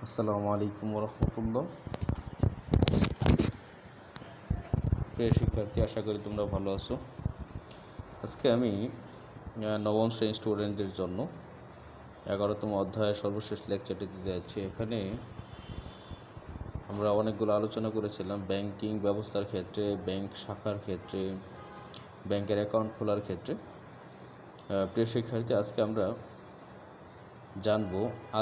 আসসালামু আলাইকুম রহমতুল্লাহ। প্রিয় শিক্ষার্থী, আশা করি তোমরা ভালো আছো। আজকে আমি নবম শ্রেণীর স্টুডেন্টদের জন্য 11তম অধ্যায়ের সর্বশেষ লেকচারটি দিতে যাচ্ছি। এখানে আমরা অনেকগুলো আলোচনা করেছিলাম ব্যাংকিং ব্যবস্থার ক্ষেত্রে, ব্যাংক শাখার ক্ষেত্রে, ব্যাংকের অ্যাকাউন্ট খোলার ক্ষেত্রে। প্রিয় শিক্ষার্থী, আজকে আমরা জানব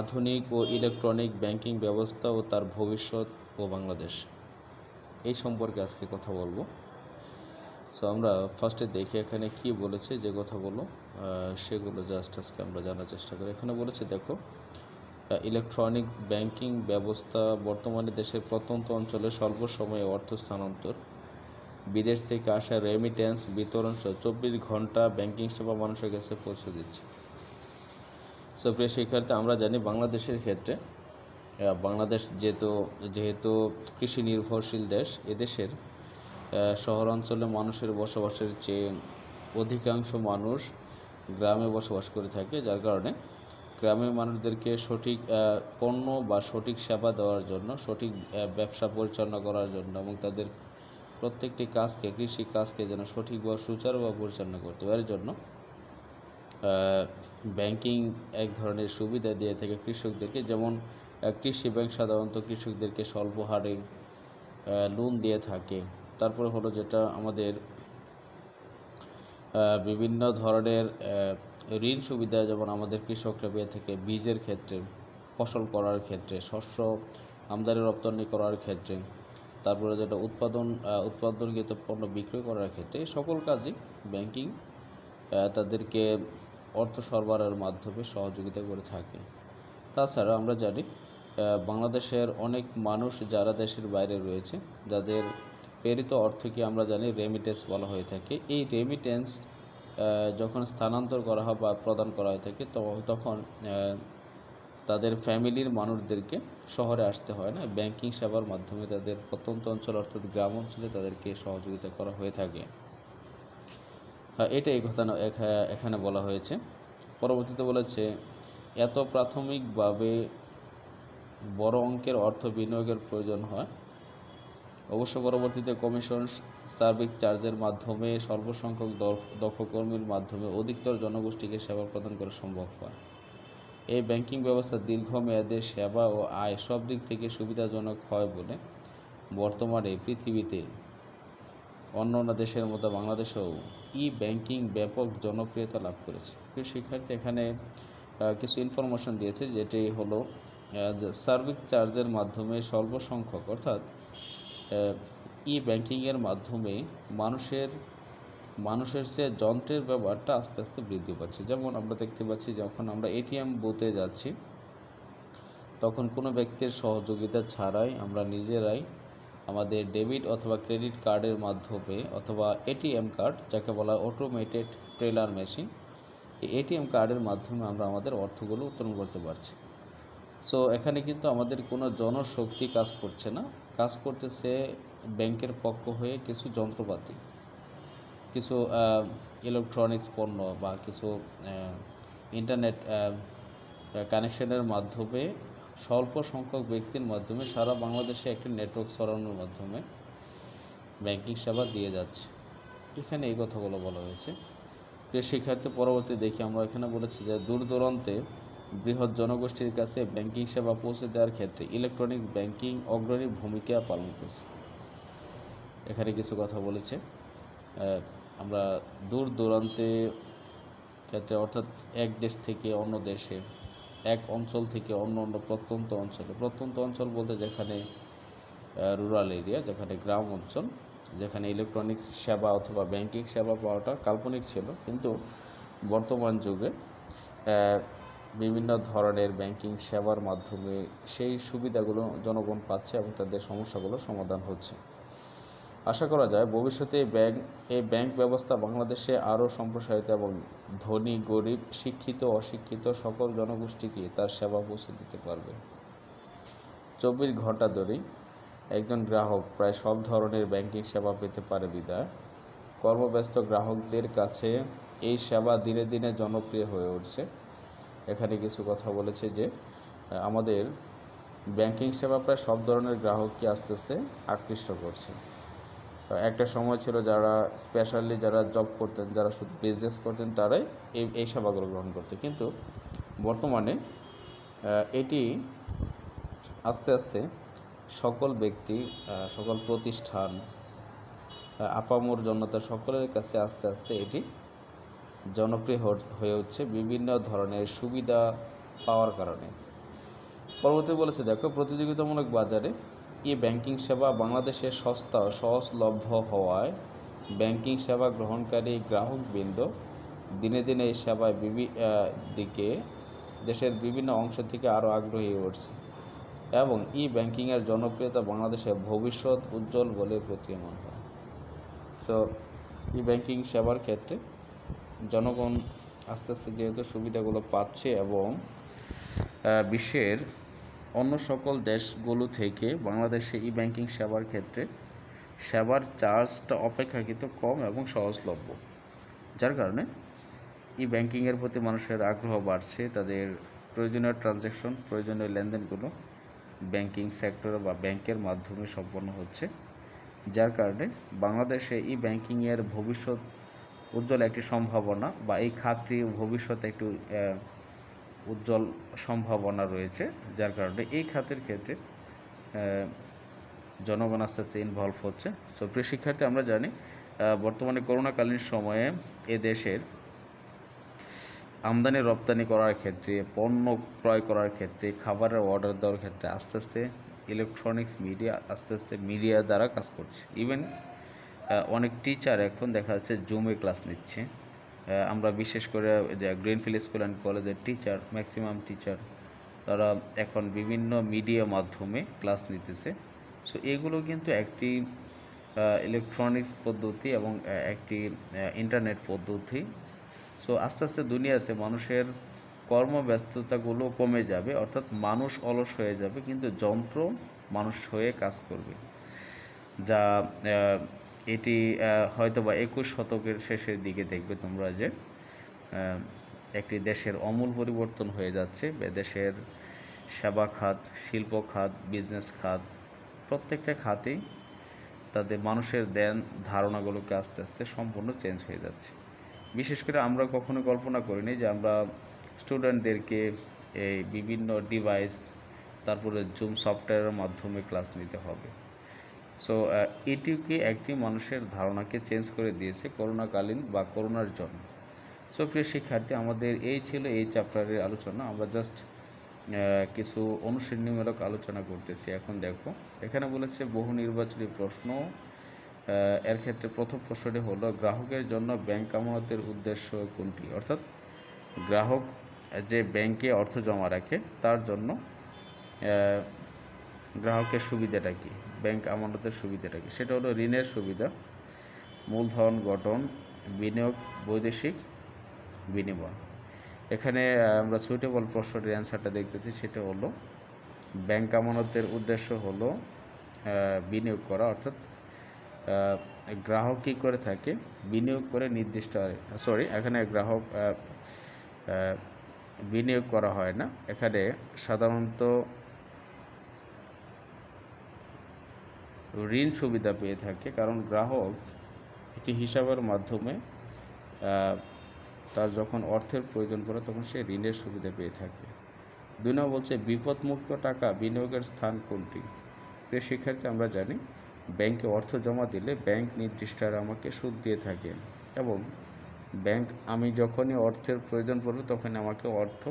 আধুনিক ও ইলেকট্রনিক ব্যাংকিং ব্যবস্থা ও তার ভবিষ্যৎ ও বাংলাদেশ, এই সম্পর্কে আজকে কথা বলবো। সো আমরা ফার্স্টে দেখি এখানে কি বলেছে, যে কথাগুলো সেগুলো জাস্ট আজকে আমরা জানার চেষ্টা করি। এখানে বলেছে, দেখো, ইলেকট্রনিক ব্যাংকিং ব্যবস্থা বর্তমানে দেশের প্রত্যন্ত অঞ্চলে স্বল্প সময়ে অর্থ স্থানান্তর, বিদেশ থেকে আসা রেমিটেন্স বিতরণ সহ 24 ঘন্টা ব্যাংকিং সেবা মানুষের কাছে পৌঁছে দিচ্ছে। সো প্রিয় শিক্ষার্থী, আমরা জানি বাংলাদেশের ক্ষেত্রে বাংলাদেশ যেহেতু কৃষি নির্ভরশীল দেশ, এদেশের শহরাঞ্চলে মানুষের বসবাসের চেয়ে অধিকাংশ মানুষ গ্রামে বসবাস করে থাকে, যার কারণে গ্রামের মানুষদেরকে সঠিক পণ্য বা সঠিক সেবা দেওয়ার জন্য, সঠিক ব্যবসা পরিচালনা করার জন্য এবং তাদের প্রত্যেকটি কাজকে, কৃষি কাজকে যেন সঠিকভাবে সুচারুভাবে পরিচালনা করতে পারে, এর জন্য ব্যাংকিং এক ধরনের সুবিধা দিয়ে থাকে কৃষকদেরকে। যেমন কৃষি ব্যাংক সাধারণত কৃষকদেরকে স্বল্প হারে লোন দিয়ে থাকে। তারপরে হলো যেটা আমাদের বিভিন্ন ধরনের ঋণ সুবিধা, যেমন আমাদের কৃষকরা পেয়ে থাকে বীজের ক্ষেত্রে, ফসল করার ক্ষেত্রে, শস্য আমদানি রপ্তানি করার ক্ষেত্রে, তারপরে যেটা উৎপাদনকৃত পণ্য বিক্রয় করার ক্ষেত্রে, সকল কাজই ব্যাংকিং তাদেরকে অর্থ সরবরাহের মাধ্যমে সহযোগিতা করে থাকে। তাছাড়া আমরা জানি বাংলাদেশের অনেক মানুষ যারা দেশের বাইরে রয়েছে, যাদের প্রেরিত অর্থকে আমরা জানি রেমিটেন্স বলা হয়ে থাকে। এই রেমিটেন্স যখন স্থানান্তর করা হয় বা প্রদান করা হয়ে থাকে, তখন তাদের ফ্যামিলির মানুষদেরকে শহরে আসতে হয় না, ব্যাংকিং সেবার মাধ্যমে তাদের প্রত্যন্ত অঞ্চল অর্থাৎ গ্রাম অঞ্চলে তাদেরকে সহযোগিতা করা হয়ে থাকে। এটাই কথা এখানে বলা হয়েছে। পরবর্তীতে বলেছে, এত প্রাথমিকভাবে বড় অঙ্কের অর্থ বিনিয়োগের প্রয়োজন হয়। অবশ্য পরবর্তীতে কমিশন, সার্ভিস চার্জের মাধ্যমে স্বল্প সংখ্যক দক্ষ কর্মীর মাধ্যমে অধিকতর জনগোষ্ঠীকে সেবা প্রদান করা সম্ভব হয়। এই ব্যাংকিং ব্যবস্থা দীর্ঘমেয়াদে সেবা ও আয় সব দিক থেকে সুবিধাজনক হয় বলে বর্তমানে পৃথিবীতে অন্যান্য দেশের মতো বাংলাদেশেও ব্যাংকিং ব্যাপক জনপ্রিয়তা লাভ করেছে। প্রিয় শিক্ষার্থী, এখানে কিছু ইনফরমেশন দিয়েছে, যেটি হলো যে সার্ভিস চার্জের মাধ্যমে স্বল্প সংখ্যক, অর্থাৎ ব্যাংকিংয়ের মাধ্যমে মানুষের সে যন্ত্রের ব্যবহারটা আস্তে আস্তে বৃদ্ধি পাচ্ছে। যেমন আমরা দেখতে পাচ্ছি, যখন আমরা এটিএম বুথে যাচ্ছি, তখন কোনো ব্যক্তির সহযোগিতা ছাড়াই আমরা নিজেরাই আমাদের ডেবিট অথবা ক্রেডিট কার্ডের মাধ্যমে, অথবা এটিএম কার্ড যাকে বলা অটোমেটেড টেলার মেশিন, এই এটিএম কার্ডের মাধ্যমে আমরা আমাদের অর্থগুলো উত্তোলন করতে পারছি। সো এখানে কিন্তু আমাদের কোনো জনশক্তি কাজ করছে না, কাজ করতেছে ব্যাংকের পক্ষ হয়ে কিছু যন্ত্রপাতি, কিছু ইলেকট্রনিক্স পণ্য বা কিছু ইন্টারনেট কানেকশনের মাধ্যমে স্বল্প সংখ্যক ব্যক্তির মাধ্যমে সারা বাংলাদেশে একটি নেটওয়ার্ক ছড়ানোর মাধ্যমে ব্যাংকিং সেবা দিয়ে যাচ্ছে। এখানে এই কথাগুলো বলা হয়েছে। প্রিয় শিক্ষার্থী, পরবর্তী দেখি আমরা এখানে বলেছি যে দূর দূরান্তে বৃহৎ জনগোষ্ঠীর কাছে ব্যাংকিং সেবা পৌঁছে দেওয়ার ক্ষেত্রে ইলেকট্রনিক ব্যাংকিং অগ্রণী ভূমিকা পালন করছে। এখানে কিছু কথা বলেছে, আমরা দূর দূরান্তে ক্ষেত্রে, অর্থাৎ এক দেশ থেকে অন্য দেশে, এক অঞ্চল থেকে অন্য প্রত্যন্ত অঞ্চল বলতে যেখানে রুরাল এরিয়া, যেখানে গ্রাম অঞ্চল, যেখানে ইলেকট্রনিক্স সেবা অথবা ব্যাংকিং সেবা পাওয়াটা কাল্পনিক ছিল, কিন্তু বর্তমান যুগে বিভিন্ন ধরনের ব্যাংকিং সেবার মাধ্যমে সেই সুবিধাগুলো জনগণ পাচ্ছে এবং তাদের সমস্যাগুলো সমাধান হচ্ছে। আশা করা যায় ভবিষ্যতে এই ব্যাংক ব্যবস্থা বাংলাদেশে আরও সম্প্রসারিত এবং ধনী, গরিব, শিক্ষিত, অশিক্ষিত সকল জনগোষ্ঠীকে তার সেবা পৌঁছে দিতে পারবে। 24 ঘন্টা ধরেই একজন গ্রাহক প্রায় সব ধরনের ব্যাংকিং সেবা পেতে পারে বিধায় কর্মব্যস্ত গ্রাহকদের কাছে এই সেবা দিনে দিনে জনপ্রিয় হয়ে উঠছে। এখানে কিছু কথা বলেছে যে আমাদের ব্যাংকিং সেবা প্রায় সব ধরনের গ্রাহককে আস্তে আস্তে আকৃষ্ট করছে। একটা সময় ছিল যারা স্পেশালি যারা জব করতেন, যারা শুধু বিজনেস করতেন, তারাই এই সেবাগুলো গ্রহণ করতো, কিন্তু বর্তমানে এটি আস্তে আস্তে সকল ব্যক্তি, সকল প্রতিষ্ঠান, আপামর জনতা সকলের কাছে আস্তে আস্তে এটি জনপ্রিয় হয়ে উঠছে বিভিন্ন ধরনের সুবিধা পাওয়ার কারণে। পরবর্তী বলেছে, দেখো, প্রতিযোগিতামূলক বাজারে ব্যাংকিং সেবা বাংলাদেশে সস্তা ও সহজলভ্য হওয়ায় ব্যাংকিং সেবা গ্রহণকারী গ্রাহকবৃন্দ দিনে দিনে এই সেবায় দিকে দেশের বিভিন্ন অংশ থেকে আরও আগ্রহী হয়ে উঠছে এবং ব্যাংকিংয়ের জনপ্রিয়তা বাংলাদেশের ভবিষ্যৎ উজ্জ্বল বলে প্রতীয়মান হয়। সো ব্যাংকিং সেবার ক্ষেত্রে জনগণ আস্তে আস্তে যেহেতু সুবিধাগুলো পাচ্ছে এবং বিশ্বের অন্য সকল দেশগুলো থেকে বাংলাদেশে ব্যাংকিং সেবার ক্ষেত্রে সেবার চার্জটা অপেক্ষাকৃত কম এবং সহজলভ্য, যার কারণে ব্যাংকিংয়ের প্রতি মানুষের আগ্রহ বাড়ছে। তাদের প্রয়োজনীয় ট্রানজ্যাকশন, প্রয়োজনীয় লেনদেনগুলো ব্যাংকিং সেক্টরে বা ব্যাংকের মাধ্যমে সম্পন্ন হচ্ছে, যার কারণে বাংলাদেশে ব্যাংকিংয়ের ভবিষ্যৎ উজ্জ্বল একটি সম্ভাবনা বা এই খাতটি ভবিষ্যতে একটু উজ্জ্বল সম্ভাবনা রয়েছে, যার কারণে এই খাতের ক্ষেত্রে জনগণ আস্তে আস্তে ইনভলভ হচ্ছে। সো প্রিয় শিক্ষার্থী, আমরা জানি বর্তমানে করোনাকালীন সময়ে দেশের আমদানি রপ্তানি করার ক্ষেত্রে, পণ্য ক্রয় করার ক্ষেত্রে, খাবারের অর্ডার দেওয়ার ক্ষেত্রে আস্তে আস্তে ইলেকট্রনিক্স মিডিয়া আস্তে আস্তে মিডিয়া দ্বারা কাজ করছে। ইভেন অনেক টিচার এখন দেখা যাচ্ছে জুমে ক্লাস নিচ্ছে। আমরা বিশেষ করে যে গ্রিনফিল্ড স্কুল অ্যান্ড কলেজের টিচার, ম্যাক্সিমাম টিচার, তারা এখন বিভিন্ন মিডিয়া মাধ্যমে ক্লাস নিতেছে। সো এগুলো কিন্তু একটি ইলেকট্রনিক্স পদ্ধতি এবং একটি ইন্টারনেট পদ্ধতি। সো আস্তে আস্তে দুনিয়াতে মানুষের কর্মব্যস্ততাগুলো কমে যাবে, অর্থাৎ মানুষ অলস হয়ে যাবে, কিন্তু যন্ত্র মানুষ হয়ে কাজ করবে, যা এটি হয়তো বা 21 শতকের শেষের দিকে দেখবে তোমরা যে একটি দেশের আমূল পরিবর্তন হয়ে যাচ্ছে। দেশের সেবা খাত, শিল্প খাত, বিজনেস খাত, প্রত্যেকটা খাতেই তাদের মানুষের ধারণাগুলোকে আস্তে আস্তে সম্পূর্ণ চেঞ্জ হয়ে যাচ্ছে। বিশেষ করে আমরা কখনো কল্পনা করিনি যে আমরা স্টুডেন্টদেরকে এই বিভিন্ন ডিভাইস, তারপরে জুম সফটওয়্যারের মাধ্যমে ক্লাস নিতে হবে। সো এটিকে একটি মানুষের ধারণাকে চেঞ্জ করে দিয়েছে করোনাকালীন বা করোনার জন্য। সো প্রিয় শিক্ষার্থী, আমাদের এই ছিল এই চ্যাপ্টারের আলোচনা। আমরা জাস্ট কিছু অনুশীলনীমূলক আলোচনা করতেছি। এখন দেখো, এখানে বলেছে বহু নির্বাচনী প্রশ্ন। এর ক্ষেত্রে প্রথম প্রশ্নটি হলো, গ্রাহকের জন্য ব্যাংক আমানতের উদ্দেশ্য কোনটি? অর্থাৎ গ্রাহক যে ব্যাংকে অর্থ জমা রাখে তার জন্য গ্রাহকের সুবিধাটা কি, ব্যাংক আমানতের সুবিধাটা কি? সেটা হলো ঋণের সুবিধা, মূলধন গঠন, বিনিয়োগ, বৈদেশিক বিনিময়। এখানে আমরা সুইটেবল প্রশ্নটির অ্যান্সারটা দেখতেছি, সেটা হলো ব্যাংক আমানতের উদ্দেশ্য হলো বিনিয়োগ করা, অর্থাৎ গ্রাহক কী করে থাকে, বিনিয়োগ করে নির্দিষ্ট, এখানে গ্রাহক বিনিয়োগ করা হয় না, এখানে সাধারণত ঋণ সুবিধা পেয়ে থাকে, কারণ গ্রাহক একটি হিসাবের মাধ্যমে তার যখন অর্থের প্রয়োজন পড়ে তখন সে ঋণের সুবিধা পেয়ে থাকে। 2 নম্বর বলছে বিপদমুক্ত টাকা বিনিয়োগের স্থান কোনটি? প্রিয় শিক্ষার্থী, আমরা জানি ব্যাংকে অর্থ জমা দিলে ব্যাংক নির্দিষ্ট হারে আমাকে সুদ দিয়ে থাকে এবং ব্যাংক আমি যখনই অর্থের প্রয়োজন পড়বে তখন আমাকে অর্থ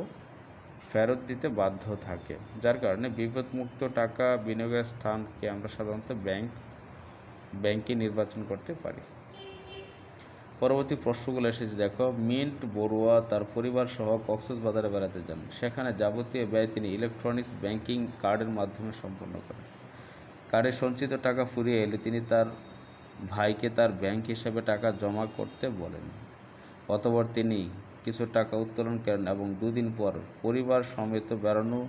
ফেরত দিতে বাধ্য থাকে, যার কারণে বিপদমুক্ত টাকা বিনিয়োগের স্থানকে আমরা সাধারণত ব্যাংকে নির্বাচন করতে পারি। পরবর্তী প্রশ্নগুলো এসেছে, দেখো, মিন্ট বড়ুয়া তার পরিবার সহ কক্সবাজারে বেড়াতে যান। সেখানে যাবতীয় ব্যয় তিনি ইলেকট্রনিক্স ব্যাংকিং কার্ডের মাধ্যমে সম্পন্ন করেন। কার্ডে সঞ্চিত টাকা ফুরিয়ে এলে তিনি তার ভাইকে তার ব্যাংক হিসাবে টাকা জমা করতে বলেন। অতঃপর তিনি কিছু টাকা উত্তোলন করেন এবং 2 দিন পর পরিবার সমেত বেড়ানো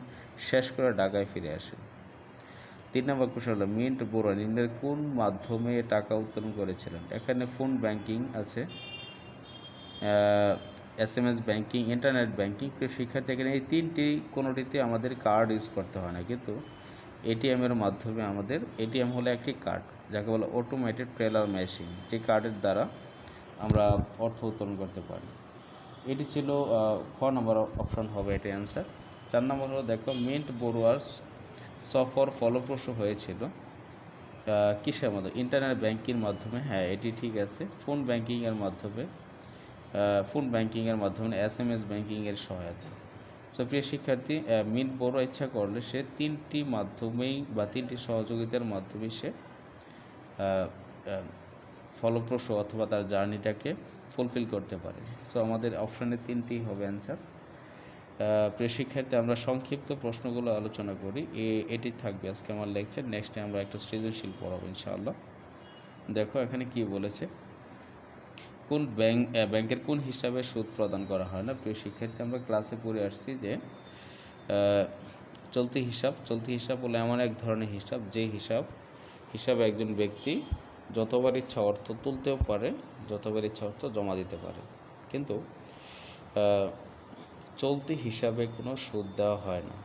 শেষ করে ঢাকায় ফিরে আসেন। 3 নম্বর কোশ্চেন হলো, মিন্ট বড়ুয়া নিম্নের কোন মাধ্যমে টাকা উত্তোলন করেছিলেন? এখানে ফোন ব্যাংকিং আছে, SMS ব্যাংকিং, ইন্টারনেট ব্যাংকিং। প্রিয় শিক্ষার্থী, এখানে এই তিনটি কোনোটিতে আমাদের কার্ড ইউজ করতে হয় না, কিন্তু এটিএমের মাধ্যমে আমাদের, এটিএম হলো একটি কার্ড যাকে বলে অটোমেটেড টেলার মেশিন, যে কার্ডের দ্বারা আমরা অর্থ উত্তোলন করতে পারি। এটি ছিল খ নম্বর অপশন হবে এটি অ্যান্সার। 4 নম্বর হলো দেখো, মিন্ট বড়ুয়ার্স সফর ফলপ্রসূ হয়েছিল কিসের মাধ্যমে? ইন্টারনেট ব্যাংকিংয়ের মাধ্যমে। হ্যাঁ, এটি ঠিক আছে। ফোন ব্যাংকিংয়ের মাধ্যমে, SMS ব্যাংকিংয়ের সহায়তা। সো প্রিয় শিক্ষার্থী, মিন্ট বড়ুয়া ইচ্ছা করলে সে তিনটি মাধ্যমেই বা তিনটি সহযোগিতার মাধ্যমে সে ফলপ্রসূ অথবা তার জার্নিটাকে ফুলফিল করতে পারে। সো আমাদের অপশানে তিনটি হবে অ্যান্সার। প্রিয় শিক্ষার্থী, আমরা সংক্ষিপ্ত প্রশ্নগুলো আলোচনা করি। এটি থাকবে আজকে আমার লেকচার। নেক্সটে আমরা একটা সৃজনশীল পড়াবো ইনশাআল্লাহ। দেখো এখানে কি বলেছে, কোন ব্যাংকের কোন হিসাবে সুদ প্রদান করা হয় না? প্রিয় শিক্ষার্থী, আমরা ক্লাসে পড়ে আসছি যে চলতি হিসাব হলো এমন এক ধরনের হিসাব, যে হিসাবে একজন ব্যক্তি যতবার ইচ্ছা অর্থ তুলতেও পারে, যতবার ইচ্ছা অর্থ জমা দিতে পারে। কিন্তু চলতি হিসাবে কোনো সুদ দেওয়া হয় না।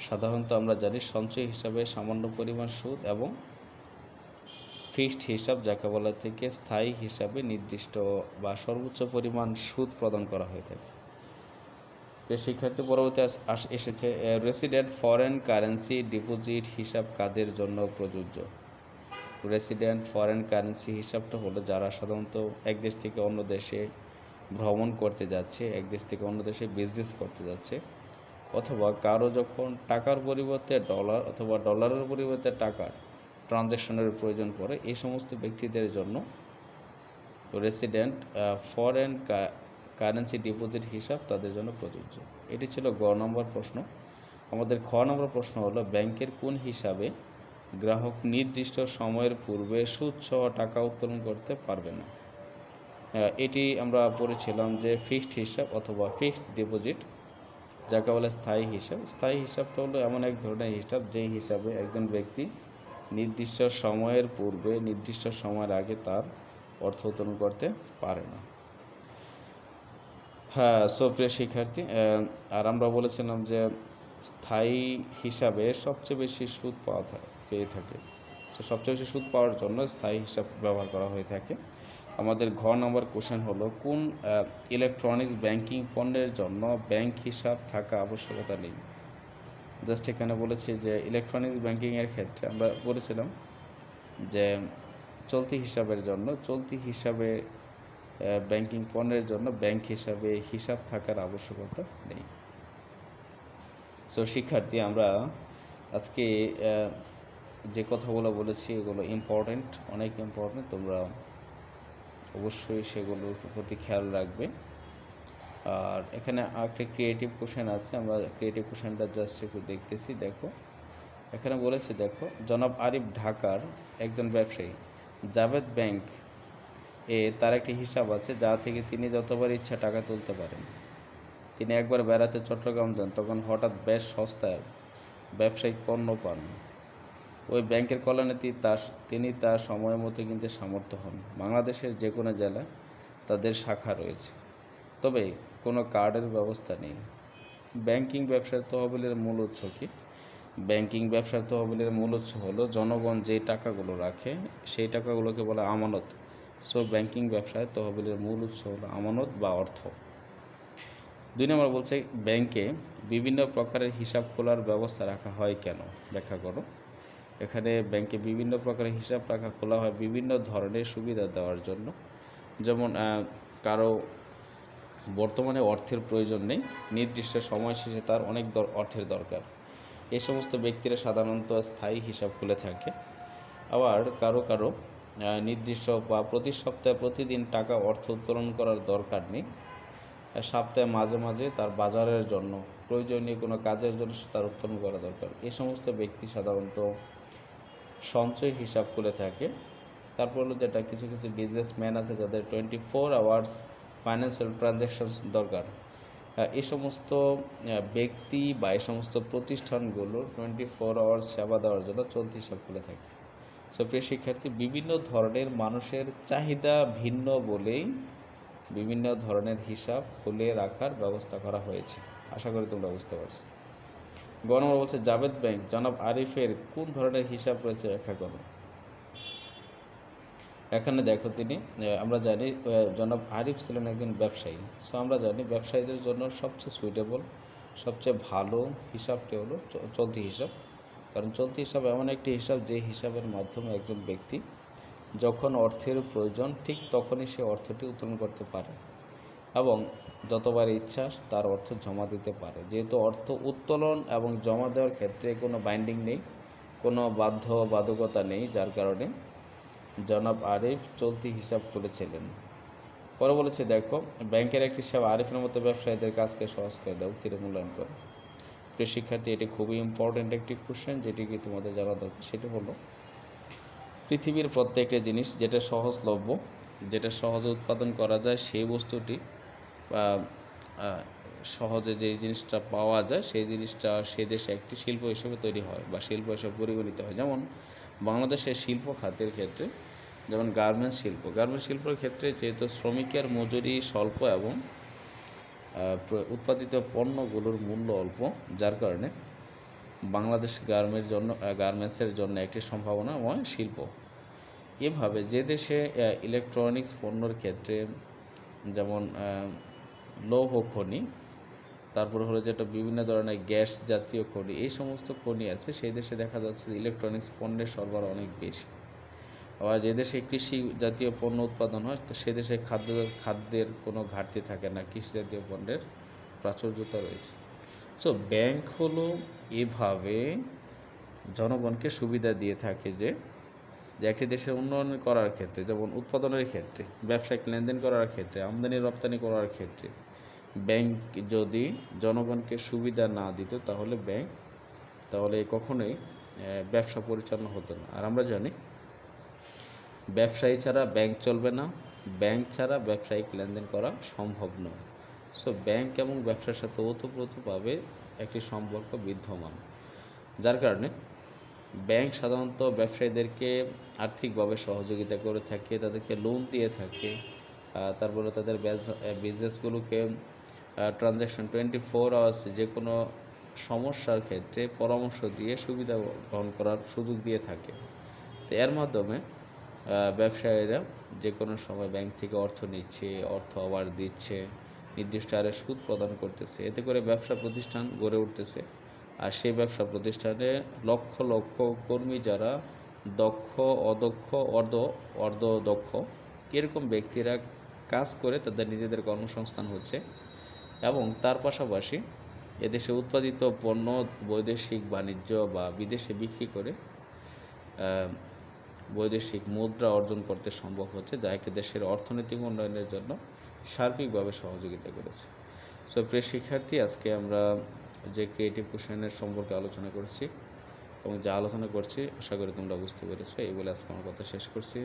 সাধারণত আমরা জানি সঞ্চয় হিসাবে সামান্য পরিমাণ সুদ এবং ফিক্সড হিসাব যাকে বলা থেকে স্থায়ী হিসাবে নির্দিষ্ট বা সর্বোচ্চ পরিমাণ সুদ প্রদান করা হয়ে থাকে। শিক্ষার্থী, পরবর্তী এসেছে রেসিডেন্ট ফরেন কারেন্সি ডিপোজিট হিসাব কাদের জন্য প্রযোজ্য? রেসিডেন্ট ফরেন কারেন্সি হিসাবটা হলো যারা সাধারণত এক দেশ থেকে অন্য দেশে ভ্রমণ করতে যাচ্ছে, এক দেশ থেকে অন্য দেশে বিজনেস করতে যাচ্ছে, অথবা কারো যখন টাকার পরিবর্তে ডলার অথবা ডলারের পরিবর্তে টাকার ট্রানজ্যাকশনের প্রয়োজন পড়ে, এই সমস্ত ব্যক্তিদের জন্য রেসিডেন্ট ফরেন কারেন্সি ডিপোজিট হিসাব তাদের জন্য প্রযোজ্য। এটি ছিল গ নম্বর প্রশ্ন। আমাদের খ নম্বর প্রশ্ন হলো, ব্যাংকের কোন হিসাবে গ্রাহক নির্দিষ্ট সময়ের পূর্বে সুদসহ টাকা উত্তোলন করতে পারবে না? এটি আমরা পড়েছিলাম যে ফিক্সড হিসাব অথবা ফিক্সড ডিপোজিট যাকে বলে স্থায়ী হিসাব। স্থায়ী হিসাবটা হলো এমন এক ধরনের হিসাব যেই হিসাবে একজন ব্যক্তি নির্দিষ্ট সময়ের পূর্বে নির্দিষ্ট সময়ের আগে তার অর্থ উত্তোলন করতে পারে না। হ্যাঁ, প্রিয় শিক্ষার্থী, আর আমরা বলেছিলাম যে স্থায়ী হিসাবে সবচেয়ে বেশি সুদ পেয়ে থাকে। সবচেয়ে বেশি সুদ পাওয়ার জন্য স্থায়ী হিসাব ব্যবহার করা হয়ে থাকে। আমাদের ঘ নম্বর কোশ্চেন হলো, কোন ইলেকট্রনিক্স ব্যাংকিং পণ্যের জন্য ব্যাংক হিসাব থাকা আবশ্যকতা নেই? জাস্ট এখানে বলেছি যে ইলেকট্রনিক্স ব্যাংকিংয়ের ক্ষেত্রে আমরা বলেছিলাম যে চলতি হিসাবে ব্যাংকিং পণ্যের জন্য ব্যাংক হিসাবে হিসাব থাকার আবশ্যকতা নেই। সো শিক্ষার্থী, আমরা আজকে যে কথাগুলো বলেছি এগুলো ইম্পর্টেন্ট, অনেক ইম্পর্টেন্ট। তোমরা অবশ্যই সেগুলোর প্রতি খেয়াল রাখবে। আর এখানে একটা ক্রিয়েটিভ কোশ্চেন আছে, আমরা ক্রিয়েটিভ কোশ্চেনটা জাস্ট একটু দেখতেছি। দেখো এখানে বলেছে, দেখো জনাব আরিফ ঢাকার একজন ব্যবসায়ী। জাভেদ ব্যাংক তার একটি হিসাব আছে যা থেকে তিনি যতবার ইচ্ছা টাকা তুলতে পারেন। তিনি একবার বেড়াতে চট্টগ্রাম যান, তখন হঠাৎ বেশ সস্তায় ব্যবসায়িক পণ্য পান। ওই ব্যাংকের কল্যাণে তিনি তার সময় মতো কিনতে সামর্থ্য হন। বাংলাদেশের যে কোনো জেলায় তাদের শাখা রয়েছে, তবে কোনো কার্ডের ব্যবস্থা নেই। ব্যাংকিং ব্যবসার তহবিলের মূল উৎস কি? ব্যাংকিং ব্যবসার তহবিলের মূল উৎস হলো জনগণ যে টাকাগুলো রাখে, সেই টাকাগুলোকে বলে আমানত। ব্যাংকিং ব্যবসায় তহবিলের মূল উৎস হলো আমানত বা অর্থ। 2 নম্বর বলছে, ব্যাংকে বিভিন্ন প্রকারের হিসাব খোলার ব্যবস্থা রাখা হয় কেন? ব্যাখ্যা করো। এখানে ব্যাংকে বিভিন্ন প্রকারের হিসাব খোলা হয় বিভিন্ন ধরনের সুবিধা দেওয়ার জন্য। যেমন কারো বর্তমানে অর্থের প্রয়োজন নেই, নির্দিষ্ট সময় শেষে তার অনেক অর্থের দরকার, এই সমস্ত ব্যক্তিরা সাধারণত স্থায়ী হিসাব খুলে থাকে। আবার কারো নির্দিষ্ট বা প্রতি সপ্তাহে প্রতিদিন টাকা অর্থ উত্তোলন করার দরকার নেই, সপ্তাহে মাঝে মাঝে তার বাজারের জন্য প্রয়োজনীয় কোনো কাজের জন্য তার উত্তোলন করা দরকার, এই সমস্ত ব্যক্তি সাধারণত সঞ্চয় হিসাব খুলে থাকে। তারপর হলো যেটা কিছু বিজনেসম্যান আছে যাদের 24 আওয়ার্স ফাইন্যান্সিয়াল ট্রানজ্যাকশনস দরকার, এই সমস্ত ব্যক্তি বা এই সমস্ত প্রতিষ্ঠানগুলো 24 আওয়ার্স সেবা দেওয়ার জন্য চলতি হিসাব খুলে থাকে। প্রিয় শিক্ষার্থী, বিভিন্ন ধরনের মানুষের চাহিদা ভিন্ন বলেই বিভিন্ন ধরনের হিসাব খুলে রাখার ব্যবস্থা করা হয়েছে। আশা করি তোমরা বুঝতে পারছো। গ নম্বর বলছে জাভেদ ব্যাংক জনাব আরিফের কোন ধরনের হিসাব রয়েছে ব্যাখ্যা করো। এখানে দেখো আমরা জানি জনাব আরিফ ছিলেন একজন ব্যবসায়ী। সো আমরা জানি ব্যবসায়ীদের জন্য সবচেয়ে সুইটেবল, সবচেয়ে ভালো হিসাবটি হলো চলতি হিসাব। কারণ চলতি হিসাব এমন একটি হিসাব যে হিসাবের মাধ্যমে একজন ব্যক্তি যখন অর্থের প্রয়োজন ঠিক তখনই সে অর্থটি উত্তোলন করতে পারে এবং যতবার ইচ্ছা তার অর্থ জমা দিতে পারে। যেহেতু অর্থ উত্তোলন এবং জমা দেওয়ার ক্ষেত্রে কোনো বাইন্ডিং নেই, কোনো বাধ্যবাধকতা নেই, যার কারণে জনাব আরিফ চলতি হিসাব করেছিলেন। পরে বলেছে দেখো ব্যাংকের একটি হিসাব আরিফের মতো ব্যবসায়ীদের কাজকে সহজ করে দেয়, উক্তির মূল্যায়ন করে। প্রিয় শিক্ষার্থী, এটি খুবই ইম্পর্টেন্ট একটি কোশ্চেন, যেটিকে তোমাদের জানা দরকার। সেটি হলো পৃথিবীর প্রত্যেকটা জিনিস যেটা সহজলভ্য, যেটা সহজে উৎপাদন করা যায়, সেই বস্তুটি সহজে যে জিনিসটা পাওয়া যায় সেই জিনিসটা সে দেশে একটি শিল্প হিসেবে তৈরি হয় বা শিল্প হিসেবে পরিগণিত হয়। যেমন বাংলাদেশের শিল্প খাতের ক্ষেত্রে যেমন গার্মেন্টস শিল্পের ক্ষেত্রে যেহেতু শ্রমিকের মজুরি স্বল্প এবং উৎপাদিত পণ্যগুলোর মূল্য অল্প, যার কারণে বাংলাদেশ গার্মেন্টসের জন্য একটি সম্ভাবনাময় শিল্প। এভাবে যে দেশে ইলেকট্রনিক্স পণ্যর ক্ষেত্রে যেমন লৌহ খনি, তারপরে হলো যেটা বিভিন্ন ধরনের গ্যাস জাতীয় খনি, এই সমস্ত খনি আছে, সেই দেশে দেখা যাচ্ছে ইলেকট্রনিক্স পণ্যের সরবরাহ অনেক বেশি। আবার যে দেশে কৃষি জাতীয় পণ্য উৎপাদন হয় তো সে দেশে খাদ্যের কোনো ঘাটতি থাকে না, কৃষি জাতীয় পণ্যের প্রাচুর্যতা রয়েছে। সো ব্যাংক হলো এভাবে জনগণকে সুবিধা দিয়ে থাকে যে একটি দেশের উন্নয়ন করার ক্ষেত্রে, যেমন উৎপাদনের ক্ষেত্রে, ব্যবসায়িক লেনদেন করার ক্ষেত্রে, আমদানি রপ্তানি করার ক্ষেত্রে ব্যাংক যদি জনগণকে সুবিধা না দিত তাহলে কখনোই ব্যবসা পরিচালনা হতো না। আর আমরা জানি ব্যবসায়ী ছাড়া ব্যাংক চলবে না, ব্যাংক ছাড়া ব্যবসায়িক লেনদেন করা সম্ভব নয়। সো ব্যাংক এবং ব্যবসার সাথে ওতপ্রোতভাবে একটি সম্পর্ক বিদ্যমান, যার কারণে ব্যাংক সাধারণত ব্যবসায়ীদেরকে আর্থিকভাবে সহযোগিতা করে থাকে, তাদেরকে লোন দিয়ে থাকে, তারপরে তাদের বিজনেসগুলোকে ট্রানজ্যাকশন 24 আওয়ার্স যে কোনো সমস্যার ক্ষেত্রে পরামর্শ দিয়ে সুবিধা গ্রহণ করার সুযোগ দিয়ে থাকে। তো এর মাধ্যমে ব্যবসায়ীরা যে কোনো সময় ব্যাংক থেকে অর্থ নিচ্ছে, অর্থ আবার দিচ্ছে, নির্দিষ্ট হারে সুদ প্রদান করতেছে। এতে করে ব্যবসা প্রতিষ্ঠান গড়ে উঠতেছে। আর সেই ব্যবসা প্রতিষ্ঠানে লক্ষ লক্ষ কর্মী যারা দক্ষ, অদক্ষ, অর্ধদক্ষ এরকম ব্যক্তিরা কাজ করে তাদের নিজেদের কর্মসংস্থান হচ্ছে এবং তার পাশাপাশি এদেশে উৎপাদিত পণ্য বৈদেশিক বাণিজ্য বা বিদেশে বিক্রি করে বৈদেশিক মুদ্রা অর্জন করতে সম্ভব হচ্ছে, যা একটি দেশের অর্থনৈতিক উন্নয়নের জন্য সার্বিকভাবে সহযোগিতা করেছে। সো প্রিয় শিক্ষার্থী, আজকে আমরা যে ক্রিয়েটিভ কোশ্চেনের সম্পর্কে আলোচনা করছি এবং যা আলোচনা করছি আশা করি তোমরা বুঝতে পেরেছো। এই বলে আজকে আমার কথা শেষ করছি।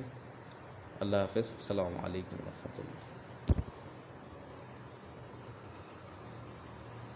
আল্লাহ হাফেজ। আসসালামু আলাইকুম রহমতুল্লাহ।